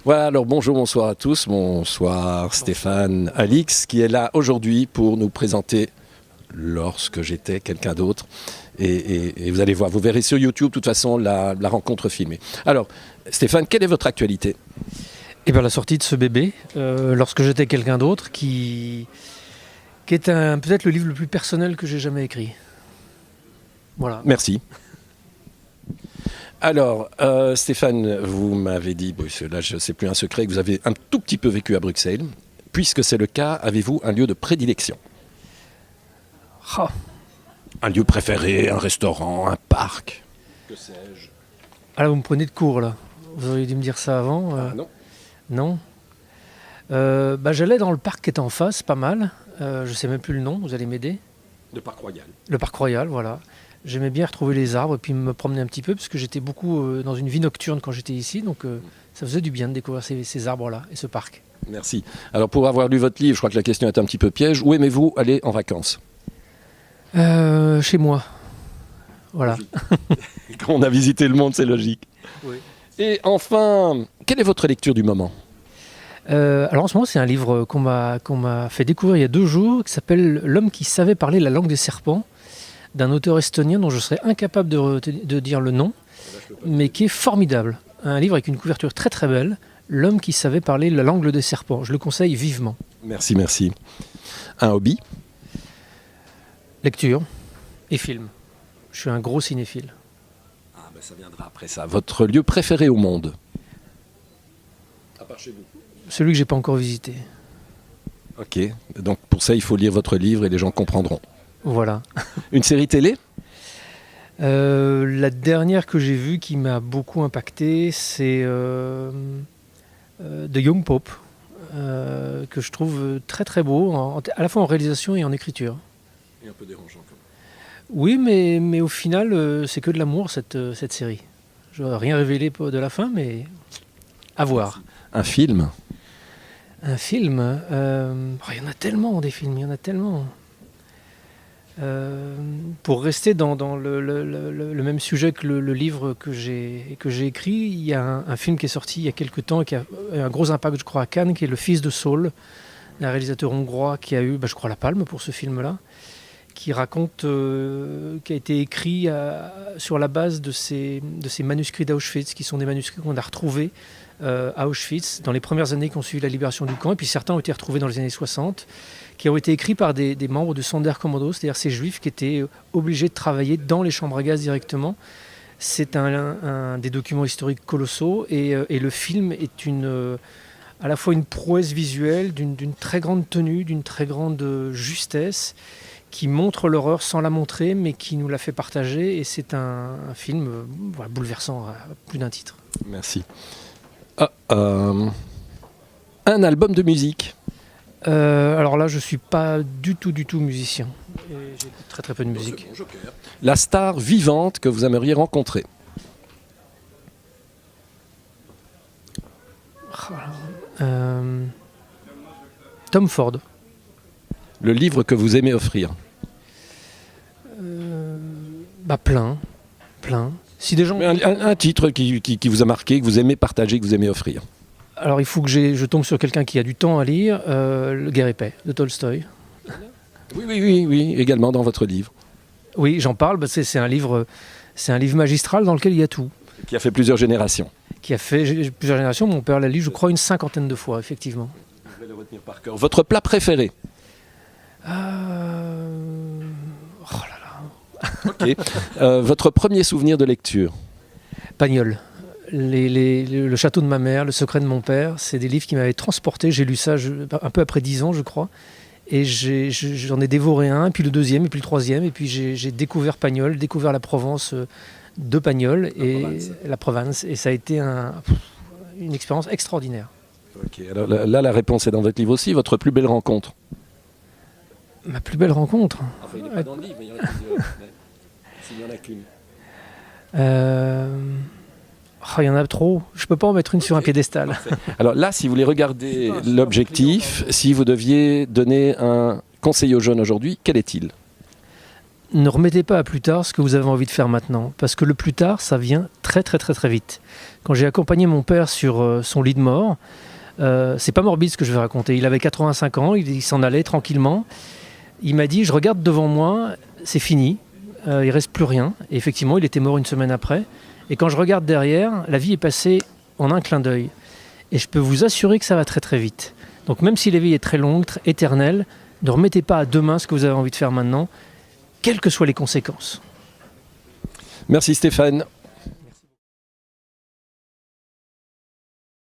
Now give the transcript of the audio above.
Voilà, alors bonjour, bonsoir à tous. Bonsoir Stéphane Alix qui est là aujourd'hui pour nous présenter Lorsque j'étais quelqu'un d'autre. Et vous allez voir, vous verrez sur YouTube, de toute façon, la rencontre filmée. Alors, Stéphane, quelle est votre actualité ? Eh bien, la sortie de ce bébé, Lorsque j'étais quelqu'un d'autre, qui est peut-être le livre le plus personnel que j'ai jamais écrit. Voilà. Merci. Alors, Stéphane, vous m'avez dit, là, c'est plus un secret, que vous avez un tout petit peu vécu à Bruxelles. Puisque c'est le cas, avez-vous un lieu de prédilection ? Oh. Un lieu préféré, un restaurant, un parc ? Que sais-je ? Ah là, vous me prenez de court, là. Vous auriez dû me dire ça avant. Non. Non. J'allais dans le parc qui était en face, pas mal. Je ne sais même plus le nom, vous allez m'aider. Le parc Royal. Le parc Royal, voilà. J'aimais bien retrouver les arbres et puis me promener un petit peu, parce que j'étais beaucoup dans une vie nocturne quand j'étais ici, donc ça faisait du bien de découvrir ces arbres-là et ce parc. Merci. Alors pour avoir lu votre livre, je crois que la question est un petit peu piège. Où aimez-vous aller en vacances ? Chez moi. Voilà. Quand on a visité le monde, c'est logique. Oui. Et enfin, quelle est votre lecture du moment ? Alors en ce moment, c'est un livre qu'on m'a fait découvrir il y a 2 jours, qui s'appelle « L'homme qui savait parler la langue des serpents », d'un auteur estonien dont je serais incapable de dire le nom, mais qui est formidable. Un livre avec une couverture très très belle, « L'homme qui savait parler la langue des serpents ». Je le conseille vivement. Merci, merci. Un hobby ? Lecture et film. Je suis un gros cinéphile. Ah ben ça viendra après ça. Votre lieu préféré au monde ? À part chez vous. Celui que j'ai pas encore visité. Ok, donc pour ça il faut lire votre livre et les gens comprendront. Voilà. Une série télé ? La dernière que j'ai vue qui m'a beaucoup impacté, c'est The Young Pope, que je trouve très très beau, à la fois en réalisation et en écriture. Et un peu dérangeant quand même. Oui, mais au final, c'est que de l'amour cette série. Je ne vais rien révéler de la fin, mais à voir. Un film ? Un film, il y en a tellement des films, il y en a tellement. Pour rester dans le même sujet que le livre que j'ai écrit, il y a un film qui est sorti il y a quelques temps et qui a un gros impact, je crois, à Cannes, qui est Le Fils de Saul, d'un réalisateur hongrois qui a eu, je crois, la Palme pour ce film-là, qui raconte, qui a été écrit sur la base de ces manuscrits d'Auschwitz, qui sont des manuscrits qu'on a retrouvés à Auschwitz dans les premières années qui ont suivi la libération du camp, et puis certains ont été retrouvés dans les années 60, qui ont été écrits par des membres du Sonderkommando, c'est-à-dire ces juifs qui étaient obligés de travailler dans les chambres à gaz directement. C'est un des documents historiques colossaux, et le film est à la fois une prouesse visuelle, d'une très grande tenue, d'une très grande justesse, qui montre l'horreur sans la montrer, mais qui nous la fait partager, et c'est un film bouleversant à plus d'un titre. Merci. Un album de musique ? Alors là, je ne suis pas du tout musicien. Et j'écoute très très peu de musique. Bon, la star vivante que vous aimeriez rencontrer ? Tom Ford. Le livre que vous aimez offrir ? Plein. Si des gens... Un titre qui vous a marqué, que vous aimez partager, que vous aimez offrir. Alors il faut que je tombe sur quelqu'un qui a du temps à lire, Le Guerre et Paix de Tolstoï. Oui, également dans votre livre. Oui, j'en parle, c'est un livre magistral dans lequel il y a tout. Qui a fait plusieurs générations. Qui a fait plusieurs générations, mon père l'a lu, je crois, une 50aine de fois, effectivement. Je vais le retenir par cœur. Votre plat préféré ? Oh là là. Ok. Votre premier souvenir de lecture ? Pagnol. Le château de ma mère, Le secret de mon père, c'est des livres qui m'avaient transporté. J'ai lu ça un peu après 10 ans, je crois. Et j'en ai dévoré un, puis le deuxième, et puis le troisième. Et puis j'ai découvert Pagnol, découvert la Provence de Pagnol et la Provence. Et ça a été une expérience extraordinaire. Ok, alors là, la réponse est dans votre livre aussi. Votre plus belle rencontre ? Ma plus belle rencontre ? Enfin, il n'est pas dans le livre, mais il y en a plusieurs. S'il n'y en a qu'une. Il y en a trop. Je ne peux pas en mettre une sur un piédestal. Parfait. Alors là, si vous voulez regarder l'objectif, si vous deviez donner un conseil aux jeunes aujourd'hui, quel est-il ? ne remettez pas à plus tard ce que vous avez envie de faire maintenant, parce que le plus tard, ça vient très très très très vite. Quand j'ai accompagné mon père sur son lit de mort, c'est pas morbide ce que je vais raconter, il avait 85 ans, il s'en allait tranquillement, il m'a dit, je regarde devant moi, c'est fini, il reste plus rien, et effectivement il était mort une semaine après, et quand je regarde derrière, la vie est passée en un clin d'œil, et je peux vous assurer que ça va très très vite. Donc même si la vie est très longue, très éternelle, ne remettez pas à demain ce que vous avez envie de faire maintenant, quelles que soient les conséquences. Merci Stéphane.